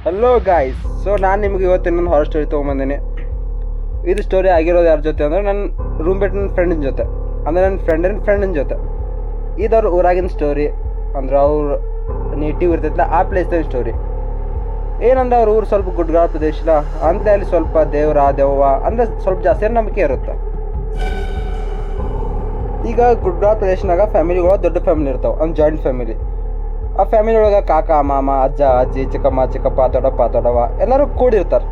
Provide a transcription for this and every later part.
Hello guys. So ನಾನು ನಿಮಗೆ ಇವತ್ತು ಇನ್ನೊಂದು ಹಾರರ್ ಸ್ಟೋರಿ ತೊಗೊಂಬಂದಿನಿ. ಇದು ಸ್ಟೋರಿ ಆಗಿರೋದು ಯಾರ ಜೊತೆ ಅಂದರೆ ನನ್ನ ರೂಮ್ಮೇಟ್ ನನ್ನ ಫ್ರೆಂಡಿನ ಜೊತೆ, ಅಂದರೆ ನನ್ನ ಫ್ರೆಂಡಿನ ಜೊತೆ. ಇದವ್ರ ಊರಾಗಿನ ಸ್ಟೋರಿ, ಅಂದ್ರೆ ಅವ್ರ ನೇಟಿವ್ ಇರ್ತೈತಲ್ಲ ಆ ಪ್ಲೇಸ್ದಾಗಿನ ಸ್ಟೋರಿ. ಏನಂದ್ರೆ ಅವ್ರ ಊರು ಸ್ವಲ್ಪ ಗುಡ್ಗಾಡ ಪ್ರದೇಶ ಅಂದರೆ ಅಲ್ಲಿ ಸ್ವಲ್ಪ ದೆವ್ವ ಅಂದರೆ ಸ್ವಲ್ಪ ಜಾಸ್ತಿ ನಂಬಿಕೆ ಇರುತ್ತೆ. ಈಗ ಗುಡ್ಗಾಡ ಪ್ರದೇಶನಾಗ ಫ್ಯಾಮಿಲಿಗಳು ದೊಡ್ಡ ಫ್ಯಾಮಿಲಿ ಇರ್ತಾವೆ, ಒಂದು ಜಾಯಿಂಟ್ ಫ್ಯಾಮಿಲಿ. ಆ ಫ್ಯಾಮಿಲಿ ಒಳಗೆ ಕಾಕ ಮಾಮ ಅಜ್ಜ ಅಜ್ಜಿ ಚಿಕ್ಕಮ್ಮ ಚಿಕ್ಕಪ್ಪ ದೊಡ್ಡವ ಎಲ್ಲರೂ ಕೂಡಿರ್ತಾರೆ.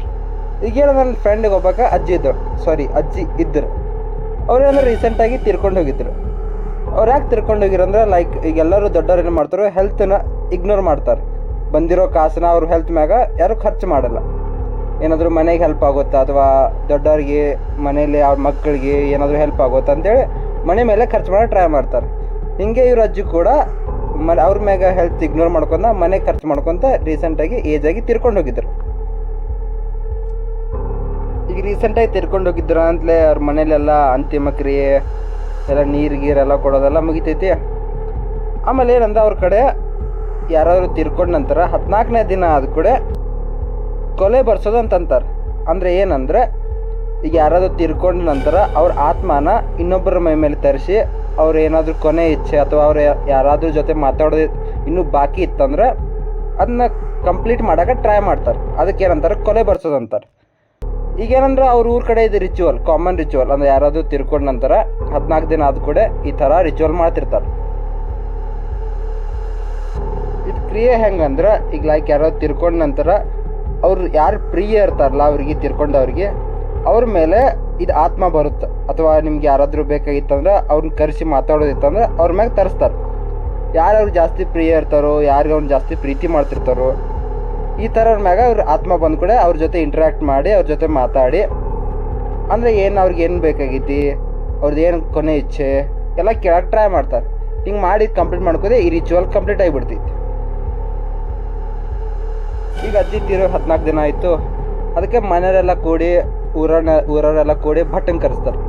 ಈಗೇನೋ ನನ್ನ ಫ್ರೆಂಡಿಗೆ ಒಬ್ಬಾಗ ಅಜ್ಜಿ ಇದ್ದರು. ಅವ್ರೇನೋ ರೀಸೆಂಟಾಗಿ ತೀರ್ಕೊಂಡು ಹೋಗಿದ್ರು. ಅವ್ರು ಯಾಕೆ ತೀರ್ಕೊಂಡು ಹೋಗಿರಂದ್ರೆ ಲೈಕ್ ಈಗ ಎಲ್ಲರೂ ದೊಡ್ಡವ್ರು ಏನು ಮಾಡ್ತಾರೆ, ಹೆಲ್ತನ್ನ ಇಗ್ನೋರ್ ಮಾಡ್ತಾರೆ. ಬಂದಿರೋ ಕಾಸನ್ನ ಅವ್ರ ಹೆಲ್ತ್ ಮ್ಯಾಗ ಯಾರು ಖರ್ಚು ಮಾಡಲ್ಲ. ಏನಾದರೂ ಮನೆಗೆ ಹೆಲ್ಪ್ ಆಗುತ್ತಾ ಅಥವಾ ದೊಡ್ಡವ್ರಿಗೆ ಮನೇಲಿ ಅವ್ರ ಮಕ್ಕಳಿಗೆ ಏನಾದರೂ ಹೆಲ್ಪ್ ಆಗುತ್ತಾ ಅಂತೇಳಿ ಮನೆ ಮೇಲೆ ಖರ್ಚು ಮಾಡೋಕೆ ಟ್ರೈ ಮಾಡ್ತಾರೆ. ಹೀಗೆ ಇವ್ರ ಅಜ್ಜಿ ಕೂಡ ಅವ್ರ ಮ್ಯಾಗ ಹೆಲ್ತ್ ಇಗ್ನೋರ್ ಮಾಡ್ಕೊಂಡ ಮನೆಗೆ ಖರ್ಚು ಮಾಡ್ಕೊತ ರೀಸೆಂಟಾಗಿ ಏಜಾಗಿ ತೀರ್ಕೊಂಡು ಹೋಗಿದ್ರು. ಈಗ ರೀಸೆಂಟಾಗಿ ತೀರ್ಕೊಂಡು ಹೋಗಿದ್ರು ಅಂತಲೇ ಅವ್ರ ಮನೇಲೆಲ್ಲ ಅಂತಿಮ ಕ್ರಿಯೆ ಎಲ್ಲ ನೀರೆಲ್ಲ ಕೊಡೋದೆಲ್ಲ ಮುಗಿತೈತಿ. ಆಮೇಲೆ ಏನಂದ್ರೆ ಅವ್ರ ಕಡೆ ಯಾರಾದ್ರು ತೀರ್ಕೊಂಡ ನಂತರ 14ನೇ ದಿನ ಆದ ಕೂಡ ಕೊಲೆ ಬರ್ಸೋದು ಅಂತಂತಾರೆ. ಅಂದರೆ ಏನಂದರೆ ಈಗ ಯಾರಾದರೂ ತೀರ್ಕೊಂಡ ನಂತರ ಅವ್ರ ಆತ್ಮನ ಇನ್ನೊಬ್ಬರ ಮೈ ಮೇಲೆ ತರಿಸಿ ಅವ್ರು ಏನಾದರೂ ಕೊನೆ ಇಚ್ಛೆ ಅಥವಾ ಅವ್ರು ಯಾರಾದ್ರ ಜೊತೆ ಮಾತಾಡೋದು ಇನ್ನೂ ಬಾಕಿ ಇತ್ತಂದ್ರೆ ಅದನ್ನ ಕಂಪ್ಲೀಟ್ ಮಾಡೋಕೆ ಟ್ರೈ ಮಾಡ್ತಾರೆ. ಅದಕ್ಕೆ ಏನಂತಾರೆ, ಕೊಲೆ ಬರ್ಸೋದು ಅಂತಾರೆ. ಈಗೇನಂದ್ರೆ ಅವ್ರ ಊರ ಕಡೆ ಇದು ರಿಚುವಲ್, ಕಾಮನ್ ರಿಚುವಲ್. ಅಂದರೆ ಯಾರಾದರೂ ತೀರ್ಕೊಂಡ ನಂತರ 14 ದಿನ ಆದ ಕೂಡ ಈ ಥರ ರಿಚುವಲ್ ಮಾಡ್ತಿರ್ತಾರೆ. ಇದು ಕ್ರಿಯೆ ಹೆಂಗಂದ್ರೆ ಈಗ ಲೈಕ್ ಯಾರಾದ್ರು ತೀರ್ಕೊಂಡ ನಂತರ ಅವ್ರು ಯಾರು ಪ್ರಿಯ ಇರ್ತಾರಲ್ಲ ಅವ್ರಿಗೆ ತೀರ್ಕೊಂಡವ್ರಿಗೆ ಅವ್ರ ಮೇಲೆ ಇದು ಆತ್ಮ ಬರುತ್ತೆ. ಅಥವಾ ನಿಮ್ಗೆ ಯಾರಾದರೂ ಬೇಕಾಗಿತ್ತಂದ್ರೆ ಅವ್ರನ್ನ ಕರೆಸಿ ಮಾತಾಡೋದಿತ್ತಂದ್ರೆ ಅವ್ರ ಮ್ಯಾಗ ತರಿಸ್ತಾರೆ. ಯಾರ್ಯಾರು ಜಾಸ್ತಿ ಪ್ರಿಯ ಇರ್ತಾರೋ, ಯಾರಿಗೆ ಅವ್ನು ಜಾಸ್ತಿ ಪ್ರೀತಿ ಮಾಡ್ತಿರ್ತಾರೋ ಈ ಥರ ಅವ್ರ ಮ್ಯಾಗ ಅವ್ರ ಆತ್ಮ ಬಂದ ಕೂಡ ಅವ್ರ ಜೊತೆ ಇಂಟ್ರ್ಯಾಕ್ಟ್ ಮಾಡಿ ಅವ್ರ ಜೊತೆ ಮಾತಾಡಿ ಅಂದರೆ ಏನು ಅವ್ರಿಗೆ ಏನು ಬೇಕಾಗೈತಿ, ಅವ್ರದ್ದು ಏನು ಕೊನೆ ಇಚ್ಛೆ ಎಲ್ಲ ಕೇಳಕ್ಕೆ ಟ್ರೈ ಮಾಡ್ತಾರೆ. ಹಿಂಗೆ ಮಾಡಿ ಕಂಪ್ಲೀಟ್ ಮಾಡ್ಕೋದೆ ಈ ರಿಚುವಲ್ ಕಂಪ್ಲೀಟ್ ಆಗಿಬಿಡ್ತೈತಿ. ಈಗ ಅಜ್ಜಿ ತೀರೋ 14 ದಿನ ಆಯಿತು. ಅದಕ್ಕೆ ಮನೆಯವರೆಲ್ಲ ಕೂಡಿ ಊರವರೆಲ್ಲ ಕೂಡಿ ಭಟ್ಟನ ಕರೆಸ್ತಾರೆ.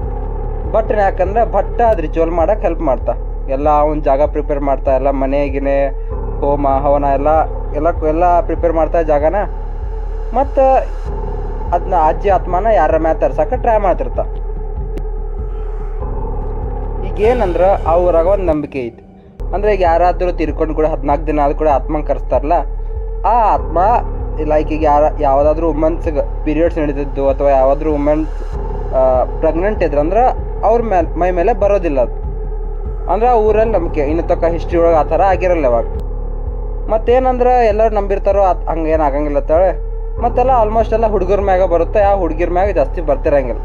ಭಟ್ಟನ ಯಾಕಂದ್ರೆ ಭಟ್ಟ ಅದು ರಿಚುವಲ್ ಮಾಡೋಕೆ ಹೆಲ್ಪ್ ಮಾಡ್ತಾ, ಎಲ್ಲ ಒಂದು ಜಾಗ ಪ್ರಿಪೇರ್ ಮಾಡ್ತಾ, ಎಲ್ಲ ಮನೆಗಿನೇ ಹೋಮ ಹವನ ಎಲ್ಲ ಪ್ರಿಪೇರ್ ಮಾಡ್ತಾ ಜಾಗನ. ಮತ್ತು ಅದನ್ನ ಅಜ್ಜಿ ಆತ್ಮನ ಯಾರ ಮ್ಯಾಲೆ ತರ್ಸಕ್ಕೆ ಟ್ರೈ ಮಾಡ್ತಿರ್ತ. ಈಗೇನಂದ್ರೆ ಆ ಊರಾಗ ಒಂದು ನಂಬಿಕೆ ಐತಿ. ಅಂದರೆ ಈಗ ಯಾರಾದರೂ ತೀರ್ಕೊಂಡು ಕೂಡ 14 ದಿನ ಆದ ಕೂಡ ಆತ್ಮನ ಕರೆಸ್ತಾರಲ್ಲ, ಆ ಆತ್ಮ ಲೈಕ್ ಈಗ ಯಾವುದಾದ್ರೂ ವುಮೆನ್ಸ್ಗೆ ಪೀರಿಯಡ್ಸ್ ನಡೀತಿದ್ದು ಅಥವಾ ಯಾವುದಾದ್ರೂ ವುಮೆನ್ಸ್ ಪ್ರೆಗ್ನೆಂಟ್ ಇದ್ರಂದ್ರೆ ಅವ್ರ ಮೈ ಮೇಲೆ ಬರೋದಿಲ್ಲ ಅದು. ಅಂದ್ರೆ ಆ ಊರಲ್ಲಿ ನಂಬಿಕೆ ಇನ್ನು ತಕ್ಕ ಹಿಸ್ಟ್ರಿ ಒಳಗೆ ಆ ಥರ ಆಗಿರಲ್ಲ ಅವಾಗ. ಮತ್ತೇನಂದ್ರೆ ಎಲ್ಲರೂ ನಂಬಿರ್ತಾರೋ ಹಂಗೇನು ಆಗಂಗಿಲ್ಲ ತಾಳೆ. ಮತ್ತೆಲ್ಲ ಆಲ್ಮೋಸ್ಟ್ ಎಲ್ಲ ಹುಡುಗರ ಮ್ಯಾಗ ಬರುತ್ತೆ, ಆ ಹುಡುಗಿರ ಮ್ಯಾಗ ಜಾಸ್ತಿ ಬರ್ತಿರಂಗಿಲ್ಲ.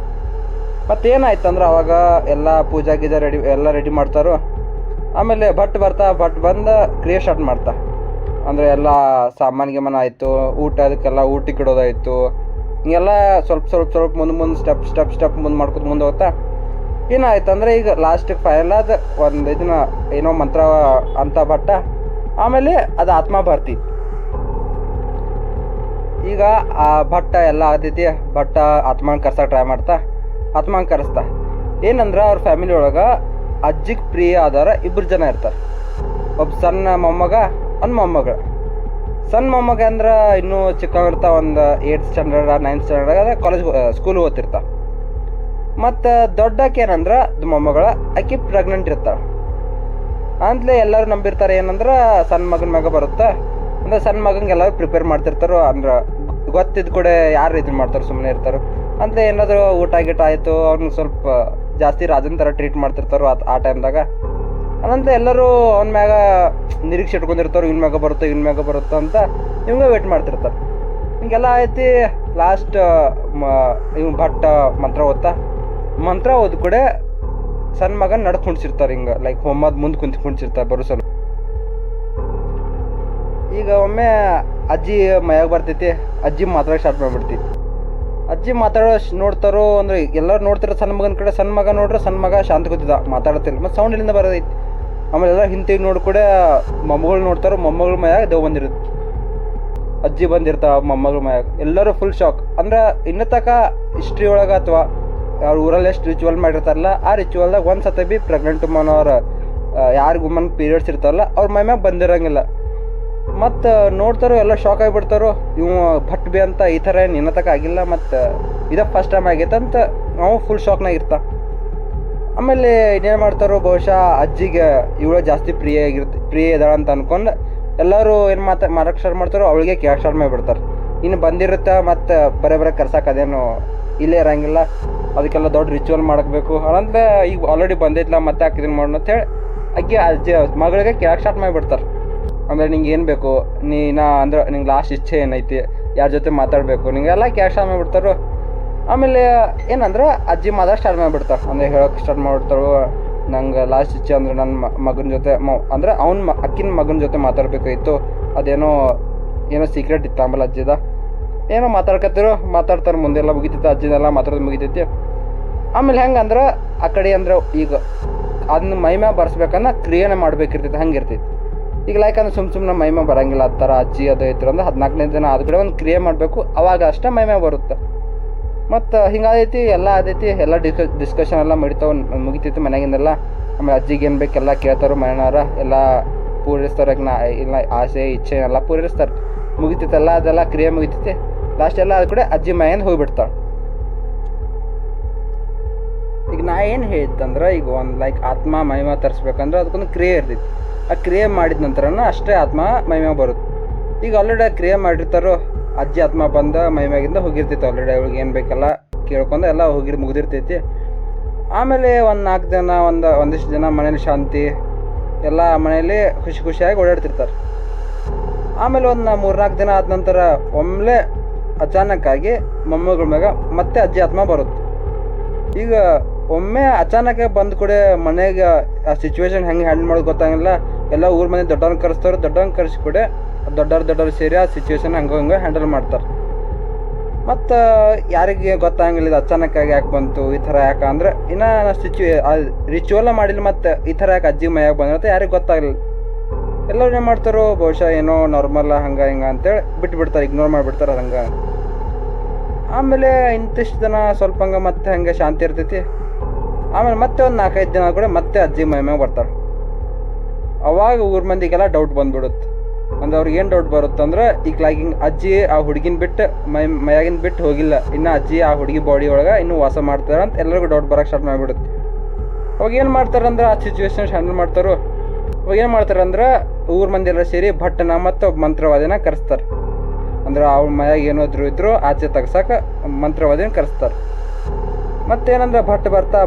ಮತ್ತೇನಾಯ್ತಂದ್ರೆ ಅವಾಗ ಎಲ್ಲ ಪೂಜಾ ಗೀಜಾ ರೆಡಿ ಮಾಡ್ತಾರೋ. ಆಮೇಲೆ ಭಟ್ ಬಂದು ಕ್ರಿಯೆ ಸ್ಟಾರ್ಟ್ ಮಾಡ್ತಾ. ಅಂದರೆ ಎಲ್ಲ ಸಾಮಾನಿಗೆ ಆಯಿತು, ಅದಕ್ಕೆಲ್ಲ ಊಟಕ್ಕೆ ಇಡೋದಾಯಿತು. ಹಿಂಗೆಲ್ಲ ಸ್ವಲ್ಪ ಮುಂದೆ ಸ್ಟೆಪ್ ಮುಂದೆ ಮಾಡ್ಕೊಂಡು ಮುಂದೆ ಹೋಗ್ತಾ ಏನಾಯ್ತು ಅಂದರೆ ಈಗ ಲಾಸ್ಟಿಗೆ ಫೈನಲ್ ಅದು ಒಂದು ಇದನ್ನ ಏನೋ ಮಂತ್ರ ಅಂತ ಭಟ್ಟ. ಆಮೇಲೆ ಅದು ಆತ್ಮ ಬರ್ತಿ. ಈಗ ಆ ಭಟ್ಟ ಎಲ್ಲ ಆಗ್ತೈತಿ. ಭಟ್ಟ ಆತ್ಮನ ಕರ್ಸಕ್ಕೆ ಟ್ರೈ ಮಾಡ್ತಾ, ಆತ್ಮನ ಕರೆಸ್ತಾ. ಏನಂದ್ರೆ ಅವ್ರ ಫ್ಯಾಮಿಲಿ ಒಳಗೆ ಅಜ್ಜಿಗೆ ಪ್ರಿಯ ಆದವ್ರ 2 ಜನ ಇರ್ತಾರೆ. ಒಬ್ಬ ಸಣ್ಣ ಮೊಮ್ಮಗ, ಒಂದು ಮೊಮ್ಮಗಳು. ಸಣ್ಣ ಮೊಮ್ಮಗ ಅಂದ್ರೆ ಇನ್ನೂ ಚಿಕ್ಕವಿರ್ತಾ, ಒಂದು 8th standard 9th standard college school ಓದ್ತಿರ್ತಾ. ಮತ್ತು ದೊಡ್ಡಕ್ಕೆ ಏನಂದ್ರೆ ಮೊಮ್ಮಗಳ ಆಕಿ ಪ್ರೆಗ್ನೆಂಟ್ ಇರ್ತಾಳೆ ಅಂತಲೇ ಎಲ್ಲರೂ ನಂಬಿರ್ತಾರೆ. ಏನಂದ್ರೆ ಸಣ್ಣ ಮಗನ ಮ್ಯಾಗ ಬರುತ್ತೆ. ಅಂದರೆ ಸಣ್ಣ ಮಗಂಗೆ ಎಲ್ಲರೂ ಪ್ರಿಪೇರ್ ಮಾಡ್ತಿರ್ತಾರೋ. ಅಂದ್ರೆ ಗೊತ್ತಿದ್ದು ಕೂಡ ಯಾರು ಇದನ್ನು ಮಾಡ್ತಾರೆ, ಸುಮ್ಮನೆ ಇರ್ತಾರೋ ಅಂತ. ಏನಾದರೂ ಊಟ ಗೀಟ ಆಯಿತು, ಅವ್ನಿಗೆ ಸ್ವಲ್ಪ ಜಾಸ್ತಿ ರಾಜನ ಥರ ಟ್ರೀಟ್ ಮಾಡ್ತಿರ್ತಾರೋ ಆ ಟೈಮ್ದಾಗ. ಅನಂತರ ಎಲ್ಲರೂ ಅವನ ಮ್ಯಾಗ ನಿರೀಕ್ಷೆ ಇಟ್ಕೊಂಡಿರ್ತಾರೆ, ಇವ್ನ ಮ್ಯಾಗ ಬರುತ್ತೋ ಅಂತ ಇವಂಗ ವೇಟ್ ಮಾಡ್ತಿರ್ತಾರೆ. ಹಿಂಗೆಲ್ಲ ಐತಿ. ಲಾಸ್ಟ್ ಇವ್ ಭಟ್ಟ ಮಂತ್ರ ಓದ್ ಕೂಡ ಸಣ್ಣ ಮಗನ ನಡ್ದು ಕುಣಿಸಿರ್ತಾರೆ. ಹಿಂಗೆ ಲೈಕ್ ಹೋಮದ ಮುಂದೆ ಕುಣಿಸಿರ್ತಾರೆ ಬರೋ ಸಲ. ಈಗ ಒಮ್ಮೆ ಅಜ್ಜಿ ಮೈಯಾಗ ಬರ್ತೈತಿ. ಅಜ್ಜಿ ಮಾತಾಡೋಕೆ ಸ್ಟಾರ್ಟ್ ಮಾಡಿಬಿಡ್ತೈತಿ. ಅಜ್ಜಿ ನೋಡ್ತಾರೋ ಅಂದ್ರೆ ಎಲ್ಲರೂ ನೋಡ್ತಿರೋ ಸಣ್ಣ ಮಗನ ಕಡೆ. ಸಣ್ಣ ಮಗ ನೋಡ್ರೆ ಸಣ್ಣ ಮಗ ಶಾಂತ ಕೂತಿದ್ದ, ಮಾತಾಡ್ತಿಲ್ಲ. ಮತ್ತು ಸೌಂಡ್ ಇಲ್ಲಿಂದ ಬರೋದೈತಿ. ಆಮೇಲೆ ಎಲ್ಲ ಹಿಂತಿಗೆ ನೋಡಿ ಕೂಡ ಮೊಮ್ಮಗಳು ನೋಡ್ತಾರೋ, ಮೊಮ್ಮಗಳ ಮೈಯಾಗ ದೇವ್ ಬಂದಿರುತ್ತೆ. ಅಜ್ಜಿ ಬಂದಿರ್ತಾವೆ ಮೊಮ್ಮಗಳ ಮೈಯಾಗ. ಎಲ್ಲರೂ ಫುಲ್ ಶಾಕ್. ಅಂದ್ರೆ ಇನ್ನೂ ತನಕ ಹಿಸ್ಟ್ರಿ ಒಳಗೆ ಅಥವಾ ಅವ್ರ ಊರಲ್ಲಿ ಎಷ್ಟು ರಿಚುವಲ್ ಮಾಡಿರ್ತಾರಲ್ಲ, ಆ ರಿಚುವಲ್ದಾಗ ಒಂದು ಸತಿ ಭೀ ಪ್ರೆಗ್ನೆಂಟ್ ವುಮನ್ ಅವ್ರ ಯಾರಿಗೆ ವುಮನ್ ಪೀರಿಯಡ್ಸ್ ಇರ್ತಾರಲ್ಲ ಅವ್ರ ಮೈ ಮ್ಯಾಗ ಬಂದಿರೋಂಗಿಲ್ಲ. ಮತ್ತು ನೋಡ್ತಾರೋ ಎಲ್ಲ ಶಾಕ್ ಆಗಿಬಿಡ್ತಾರೋ, ಇವು ಭಟ್ ಬಿ ಅಂತ ಈ ಥರ ಏನು ಇನ್ನತಕ ಆಗಿಲ್ಲ, ಮತ್ತು ಇದೇ ಫಸ್ಟ್ ಟೈಮ್ ಆಗೈತೆ ಅಂತ ನಾವು ಫುಲ್ ಶಾಕ್ನಾಗ ಇರ್ತಾ. ಆಮೇಲೆ ಇನ್ನೇನು ಮಾಡ್ತಾರೋ, ಬಹುಶಃ ಅಜ್ಜಿಗೆ ಇವಳು ಜಾಸ್ತಿ ಪ್ರಿಯ ಇದ್ದಾಳ ಅಂತ ಅಂದ್ಕೊಂಡು ಎಲ್ಲರೂ ಏನು ಮಾರಕ್ಕೆ ಸ್ಟಾರ್ಟ್ ಮಾಡ್ತಾರೋ, ಅವಳಿಗೆ ಕೇಳಕ್ಕೆ ಸ್ಟಾರ್ಟ್ ಮಾಡಿಬಿಡ್ತಾರೆ. ಇನ್ನು ಬಂದಿರುತ್ತೆ ಮತ್ತು ಬರೇ ಕರ್ಸಕ್ಕೆ ಅದೇನು ಇಲ್ಲೇ ಇರೋಂಗಿಲ್ಲ, ಅದಕ್ಕೆಲ್ಲ ದೊಡ್ಡ ರಿಚುವಲ್ ಮಾಡಬೇಕು ಅದಂತ ಈಗ ಆಲ್ರೆಡಿ ಬಂದೈತಿಲ್ಲ ಮತ್ತೆ ಹಾಕಿದೀನಿ ಮಾಡೋಣ ಅಂತೇಳಿ ಅಜ್ಜಿ ಮಗಳಿಗೆ ಕೇಳಕ್ಕೆ ಸ್ಟಾರ್ಟ್ ಮಾಡಿಬಿಡ್ತಾರೆ. ಅಂದರೆ ನಿಂಗೆ ಏನು ಬೇಕು, ಅಂದ್ರೆ ನಿಂಗೆ ಲಾಸ್ಟ್ ಇಚ್ಛೆ ಏನೈತಿ, ಯಾರ ಜೊತೆ ಮಾತಾಡಬೇಕು, ನಿಂಗೆಲ್ಲ ಕೇಳಕ್ಕೆ ಸ್ಟಾರ್ಟ್ ಮಾಡಿಬಿಡ್ತಾರೋ. ಆಮೇಲೆ ಏನಂದ್ರೆ ಅಜ್ಜಿ ಮಾತಾಡಿ ಸ್ಟಾರ್ಟ್ ಮಾಡಿಬಿಡ್ತಾರೆ, ಅಂದರೆ ಹೇಳೋಕ್ಕೆ ಸ್ಟಾರ್ಟ್ ಮಾಡಿಬಿಡ್ತಾಳು, ನಂಗೆ ಲಾಸ್ಟ್ ಇಚ್ಛೆ ಅಂದರೆ ನನ್ನ ಮಗನ ಜೊತೆ ಅಂದರೆ ಅಕ್ಕಿನ ಮಗನ ಜೊತೆ ಮಾತಾಡಬೇಕಾಗಿತ್ತು, ಅದೇನೋ ಸೀಕ್ರೆಟ್ ಇತ್ತು. ಆಮೇಲೆ ಅಜ್ಜಿದ ಏನೋ ಮಾತಾಡ್ತಾರೆ, ಮುಂದೆಲ್ಲ ಮುಗಿತೈತೆ, ಅಜ್ಜಿನೆಲ್ಲ ಮಾತಾಡೋದು ಮುಗಿತೈತಿ. ಆಮೇಲೆ ಹೆಂಗೆ ಅಂದ್ರೆ ಆ ಕಡೆ ಅಂದ್ರೆ ಈಗ ಅದನ್ನ ಮೈಮ್ಯಾಗ ಬರ್ಸ್ಬೇಕಂದ್ರೆ ಕ್ರಿಯೆನೇ ಮಾಡ್ಬೇಕಿರ್ತೈತೆ, ಹಂಗೆ ಇರ್ತೈತಿ. ಈಗ ಲೈಕ್ ಅಂದ್ರೆ ಸುಮ್ಮನೆ ಮೈಮ್ಯಾಗ ಬರೋಂಗಿಲ್ಲ, ಆ ಥರ ಅಜ್ಜಿ ಅದು ಐತ್ರ ಅಂದ್ರೆ 14ನೇ ದಿನ ಆದ ಕಡೆ ಒಂದು ಕ್ರಿಯೆ ಮಾಡಬೇಕು, ಅವಾಗ ಅಷ್ಟೇ ಮೈಮ್ಯಾಗ ಬರುತ್ತೆ. ಮತ್ತು ಹಿಂಗಾದೈತಿ, ಎಲ್ಲ ಆದೈತಿ, ಎಲ್ಲ ಡಿಸ್ಕಷನ್ ಎಲ್ಲ ಮುಗಿತೈತಿ ಮನೆಗಿಂದೆಲ್ಲ. ಆಮೇಲೆ ಅಜ್ಜಿಗೆ ಏನು ಬೇಕೆಲ್ಲ ಕೇಳ್ತಾರೋ, ಮನೆಯವ್ರ ಎಲ್ಲ ಪೂರೈಸ್ತಾರೆ, ಇಲ್ಲ ಆಸೆ ಇಚ್ಛೆ ಎಲ್ಲ ಪೂರೈಸ್ತಾರೆ, ಮುಗಿತೈತೆಲ್ಲ, ಅದೆಲ್ಲ ಕ್ರಿಯೆ ಮುಗಿತೈತಿ. ಲಾಸ್ಟ್ ಎಲ್ಲ ಆದ ಕಡೆ ಅಜ್ಜಿ ಮೈಯಿಂದ ಹೋಗ್ಬಿಡ್ತಾಳೆ. ಈಗ ನಾ ಏನು ಹೇಳ್ತಂದ್ರೆ, ಈಗ ಒಂದು ಲೈಕ್ ಆತ್ಮ ಮೈಮ ತರಿಸ್ಬೇಕಂದ್ರೆ ಅದಕ್ಕೊಂದು ಕ್ರಿಯೆ ಇರ್ತೈತಿ. ಆ ಕ್ರಿಯೆ ಮಾಡಿದ ನಂತರನ ಅಷ್ಟೇ ಆತ್ಮ ಮೈಮ್ಯಾಗ ಬರುತ್ತೆ. ಈಗ ಆಲ್ರೆಡಿ ಆ ಕ್ರಿಯೆ ಮಾಡಿರ್ತಾರೋ, ಅಜ್ಜಿ ಆತ್ಮ ಬಂದ ಮೈಮ್ಯಾಗಿಂದ ಹೋಗಿರ್ತೈತಿ, ಆಲ್ರೆಡಿ ಅವಳಿಗೆ ಏನು ಬೇಕೆಲ್ಲ ಕೇಳ್ಕೊಂಡು ಎಲ್ಲ ಮುಗಿದಿರ್ತೈತಿ. ಆಮೇಲೆ ಒಂದು 4 ದಿನ ಒಂದಿಷ್ಟು ಜನ ಮನೇಲಿ ಶಾಂತಿ, ಎಲ್ಲ ಮನೇಲಿ ಖುಷಿಯಾಗಿ ಓಡಾಡ್ತಿರ್ತಾರೆ. ಆಮೇಲೆ ಒಂದು 3-4 ದಿನ ಆದ ನಂತರ ಒಮ್ಮೆಲೆ ಅಚಾನಕ್ಕಾಗಿ ಮೊಮ್ಮಗಳ ಮ್ಯಾಗ ಮತ್ತೆ ಅಜ್ಜಿ ಆತ್ಮ ಬರುತ್ತೆ. ಈಗ ಒಮ್ಮೆ ಅಚಾನಕ ಬಂದ ಕೂಡ ಮನೆಗೆ ಆ ಸಿಚುವೇಶನ್ ಹೆಂಗೆ ಹ್ಯಾಂಡಲ್ ಮಾಡೋದು ಗೊತ್ತಾಗಿಲ್ಲ. ಎಲ್ಲ ಊರ ಮನೆ ದೊಡ್ಡವ್ರನ್ನ ಕರೆಸ್ತಾರೆ, ದೊಡ್ಡವ್ರನ್ನ ಕರೆಸಿ ಕೂಡ ದೊಡ್ಡವ್ರು ಸೇರಿ ಆ ಸಿಚುವೇಶನ್ ಹಂಗೆ ಹ್ಯಾಂಡಲ್ ಮಾಡ್ತಾರೆ. ಮತ್ತು ಯಾರಿಗೆ ಗೊತ್ತಾಗಿಲ್ಲ ಇದು ಅಚಾನಕ್ಕಾಗಿ ಯಾಕೆ ಬಂತು, ಈ ಥರ ಯಾಕೆ ಅಂದ್ರೆ ಇನ್ನು ರಿಚುವಲ್ಲ ಮಾಡಿಲ್ಲ, ಮತ್ತು ಈ ಥರ ಯಾಕೆ ಅಜ್ಜಿ ಮೈಯಾಗ ಬಂದಿರುತ್ತೆ ಯಾರಿಗೆ ಗೊತ್ತಾಗಲಿಲ್ಲ. ಎಲ್ಲರೂ ಏನು ಮಾಡ್ತಾರೋ, ಬಹುಶಃ ಏನೋ ನಾರ್ಮಲ್ಲ ಹಂಗೆ ಹಿಂಗೆ ಅಂತೇಳಿ ಬಿಟ್ಬಿಡ್ತಾರೆ, ಇಗ್ನೋರ್ ಮಾಡಿಬಿಡ್ತಾರೆ ಹಂಗೆ. ಆಮೇಲೆ ಇಂತಿಷ್ಟು ದಿನ ಸ್ವಲ್ಪ ಹಂಗೆ ಮತ್ತೆ ಹಂಗೆ ಶಾಂತಿ ಇರ್ತೈತಿ. ಆಮೇಲೆ ಮತ್ತೆ ಒಂದು 4-5 ದಿನ ಕೂಡ ಮತ್ತೆ ಅಜ್ಜಿ ಮೈಮ್ಯಾಗ ಬರ್ತಾರೆ. ಅವಾಗ ಊರ ಮಂದಿಗೆಲ್ಲ ಡೌಟ್ ಬಂದ್ಬಿಡುತ್ತೆ. ಅಂದ್ರೆ ಅವ್ರಿಗೆ ಏನು ಡೌಟ್ ಬರುತ್ತಂದ್ರೆ, ಈಗ ಲೈಕ್ ಹಿಂಗೆ ಅಜ್ಜಿ ಆ ಹುಡುಗಿನ ಬಿಟ್ಟು ಮೈಯಾಗಿನ ಬಿಟ್ಟು ಹೋಗಿಲ್ಲ, ಇನ್ನು ಅಜ್ಜಿ ಆ ಹುಡುಗಿ ಬಾಡಿ ಒಳಗೆ ಇನ್ನೂ ವಾಸ ಮಾಡ್ತಾರೆ ಅಂತ ಎಲ್ಲರಿಗೂ ಡೌಟ್ ಬರೋಕ್ಕೆ ಸ್ಟಾರ್ಟ್ ಮಾಡಿಬಿಡುತ್ತೆ. ಅವಾಗ ಏನು ಮಾಡ್ತಾರಂದ್ರೆ ಆ ಸಿಚುವೇಶನ್ ಹ್ಯಾಂಡಲ್ ಮಾಡ್ತಾರೋ. ಅವಾಗ ಏನು ಮಾಡ್ತಾರಂದ್ರೆ ಊರ ಮಂದಿ ಎಲ್ಲ ಸೇರಿ ಭಟ್ಟನ ಮತ್ತು ಮಂತ್ರವಾದಿನ ಕರೆಸ್ತಾರೆ. ಅಂದ್ರೆ ಅವ್ರ ಮೈಯಾಗ ಏನಾದ್ರು ಇದ್ರು ಆಚೆ ತೆಗ್ಸಕ್ಕೆ ಮಂತ್ರವಾದಿನ ಕರೆಸ್ತಾರೆ. ಮತ್ತೇನಂದ್ರೆ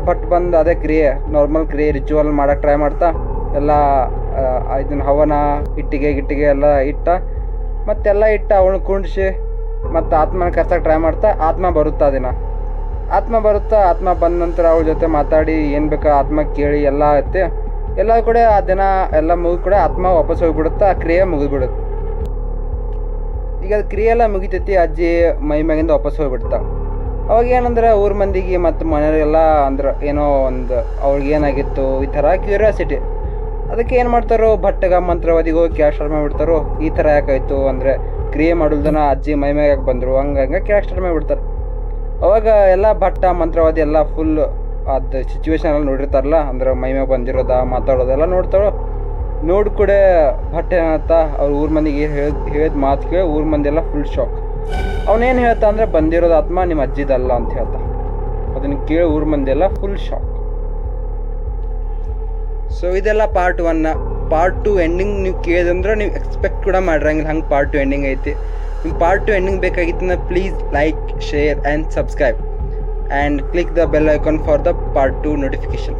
ಭಟ್ ಬಂದು ಅದೇ ಕ್ರಿಯೆ, ನಾರ್ಮಲ್ ಕ್ರಿಯೆ ರಿಚುವಲ್ ಮಾಡೋಕ್ಕೆ ಟ್ರೈ ಮಾಡ್ತಾ ಎಲ್ಲ ಇದನ್ನ ಹವನ ಗಿಟ್ಟಿಗೆ ಎಲ್ಲ ಮತ್ತೆಲ್ಲ ಅವಳನ್ನ ಕುಂಡಿಸಿ ಮತ್ತು ಆತ್ಮನ ಕರ್ಸಕ್ಕೆ ಟ್ರೈ ಮಾಡ್ತಾ ಆತ್ಮ ಬರುತ್ತಾ ಆತ್ಮ ಬಂದ ನಂತರ ಅವಳ ಜೊತೆ ಮಾತಾಡಿ ಏನು ಬೇಕಾ ಆತ್ಮ ಕೇಳಿ ಎಲ್ಲ ಆಗುತ್ತೆ. ಎಲ್ಲ ಕೂಡ ಆ ದಿನ ಎಲ್ಲ ಮುಗಿದ ಕೂಡ ಆತ್ಮ ವಾಪಸ್ ಹೋಗಿಬಿಡುತ್ತೆ, ಆ ಕ್ರಿಯೆ ಮುಗಿದ್ಬಿಡುತ್ತೆ. ಈಗ ಅದು ಕ್ರಿಯೆ ಎಲ್ಲ ಮುಗಿತೈತಿ, ಅಜ್ಜಿ ಮೈ ಮ್ಯಾಗಿಂದ ವಾಪಸ್ ಹೋಗ್ಬಿಡ್ತಾ. ಅವಾಗ ಏನಂದ್ರೆ ಊರ ಮಂದಿಗೆ ಮತ್ತು ಮನೆಯವರೆಲ್ಲ ಅಂದ್ರೆ ಏನೋ ಒಂದು ಅವ್ಳಿಗೆ ಏನಾಗಿತ್ತು ಈ ಥರ ಕ್ಯೂರಿಯಾಸಿಟಿ. ಅದಕ್ಕೆ ಏನು ಮಾಡ್ತಾರೋ, ಭಟ್ಟಗ ಮಂತ್ರವಾದಿಗೆ ಹೋಗಿ ಕೇಳಕ್ಕೆ ಸ್ಟಾರ್ಟ್ ಮಾಡಿಬಿಡ್ತಾರೋ, ಈ ಥರ ಯಾಕಾಯಿತು ಅಂದರೆ ಕ್ರಿಯೆ ಮಾಡೋದನ್ನ ಅಜ್ಜಿ ಮೈ ಮ್ಯಾಗ ಯಾಕೆ ಬಂದರು ಹಂಗೆ ಕೇಳಕ್ಕೆ ಸ್ಟಾರ್ಟ್ ಮಾಡಿಬಿಡ್ತಾರೆ. ಅವಾಗ ಎಲ್ಲ ಭಟ್ಟ ಮಂತ್ರವಾದಿ ಎಲ್ಲ ಫುಲ್ ಅದು ಸಿಚುವೇಶನ್ ಎಲ್ಲ ನೋಡಿರ್ತಾರಲ್ಲ, ಅಂದ್ರೆ ಮೈ ಮ್ಯಾಗ ಬಂದಿರೋದ ಮಾತಾಡೋದೆಲ್ಲ ನೋಡಿ ಕೂಡ ಭಟ್ ಏನತ್ತ ಅವ್ರ ಊರ ಮಂದಿಗೆ ಹೇಳಿದ ಮಾತು ಕೇಳಿ ಊರ ಮಂದಿ ಎಲ್ಲ ಫುಲ್ ಶಾಕ್. ಅವನೇನು ಹೇಳ್ತಾ ಅಂದರೆ ಬಂದಿರೋದು ಆತ್ಮ ನಿಮ್ಮ ಅಜ್ಜಿದಲ್ಲ ಅಂತ ಹೇಳ್ತಾ. ಅದನ್ನು ಕೇಳಿ ಊರ ಮಂದಿ ಎಲ್ಲ ಫುಲ್ ಶಾಕ್. ಸೊ ಇದೆಲ್ಲ ಪಾರ್ಟ್ 1. ಪಾರ್ಟ್ 2 ಎಂಡಿಂಗ್ ನೀವು ಕೇಳಿದಂದ್ರೆ ನೀವು ಎಕ್ಸ್ಪೆಕ್ಟ್ ಕೂಡ ಮಾಡಿರಂಗಿಲ್ಲ, ಹಂಗೆ ಪಾರ್ಟ್ 2 ಎಂಡಿಂಗ್ ಐತಿ. ನಿಮ್ಗೆ ಪಾರ್ಟ್ 2 ಎಂಡಿಂಗ್ ಬೇಕಾಗಿತ್ತು please like, share and subscribe and click the bell icon for the part 2 notification.